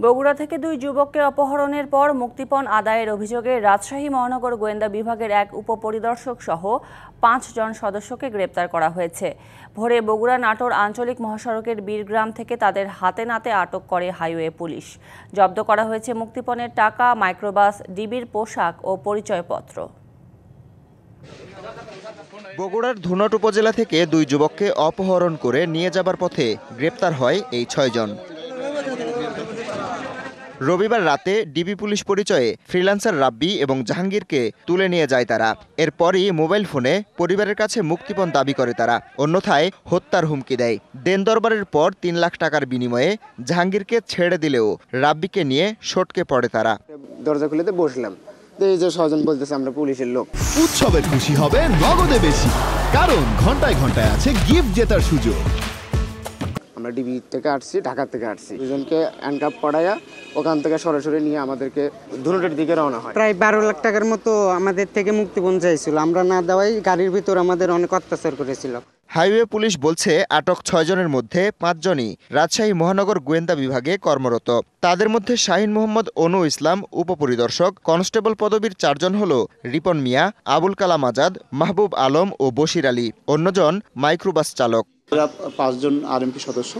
বগুড়া থেকে দুই যুবককে অপহরণের পর মুক্তিপণ আদায়ের অভিযোগে রাজশাহী মহানগর গোয়েন্দা বিভাগের এক উপপরিদর্শক সহ ৫ জন সদস্যকে গ্রেপ্তার করা হয়েছে। ভোরে বগুড়া নাটোর আঞ্চলিক মহাসড়কের বীরগ্রাম থেকে তাদের হাতে নাতে আটক করে হাইওয়ে পুলিশ। জব্দ করা হয়েছে মুক্তিপণের টাকা, মাইক্রোবাস, ডিবির পোশাক ও পরিচয়পত্র। বগুড়ার ধুনট উপজেলা থেকে দুই যুবককে অপহরণ করে নিয়ে যাবার পথে গ্রেপ্তার হয় এই ৬ জন। রবিবার রাতে ডিবি পুলিশ পরিচয়ে ফ্রিল্যান্সার রাব্বি এবং জাহাঙ্গীরকে তুলে নিয়ে যায় তারা। এরপরই মোবাইল ফোনে পরিবারের কাছে মুক্তিপণ দাবি করে তারা, অন্যথায় হত্যার হুমকি দেয়। দেন দরবারের পর ৩ লাখ টাকার বিনিময়ে জাহাঙ্গীরকে ছেড়ে দিলেও রাব্বিকে নিয়ে সটকে পড়ে তারা। দরজা খুলে বসলাম, এই যে স্বজন বলতেছে আমরা পুলিশের লোক। উৎসবের খুশি হবে নগদে বেশি, কারণ ঘন্টায় ঘন্টায় আছে গিফট জেতার সুযোগ। আমরা ডিবি থেকে আসছি, ঢাকা থেকে আসছি, দুজনকে হ্যান্ডকাপ পড়াইয়া ওখান থেকে সরাসরি নিয়ে আমাদেরকে ধুনটের দিকে রওনা হয়। প্রায় ১২ লাখ টাকার মতো আমাদের থেকে মুক্তিপণ চাইছিল, আমরা না দেওয়াই গাড়ির ভিতর আমাদের অনেক অত্যাচার করেছিল। হাইওয়ে পুলিশ বলছে আটক ৬ জনের মধ্যে ৫ জনই রাজশাহী মহানগর গোয়েন্দা বিভাগে কর্মরত। তাদের মধ্যে শাহিন মোহাম্মদ অনু ইসলাম উপপরিদর্শক, কনস্টেবল পদবীর ৪ জন হল রিপন মিয়া, আবুল কালাম আজাদ, মাহবুব আলম ও বশির আলী। অন্যজন মাইক্রোবাস চালক। ৫ জন আরএমপি সদস্য,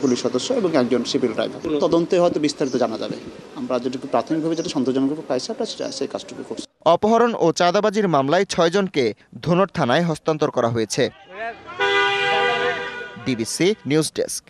পুলিশ সদস্য এবং একজন সিভিল ড্রাইভার। তদন্তে হয়তো বিস্তারিত জানা যাবে। আমরা যেটুকু প্রাথমিকভাবে যেটা সন্তোষজনক পাইছি আমরা সেই কাজটুকু করছি। অপহরণ ও চাঁদাবাজির মামলায় ৬ জনকে ধুনট থানায় হস্তান্তর করা হয়েছে। DBC news desk.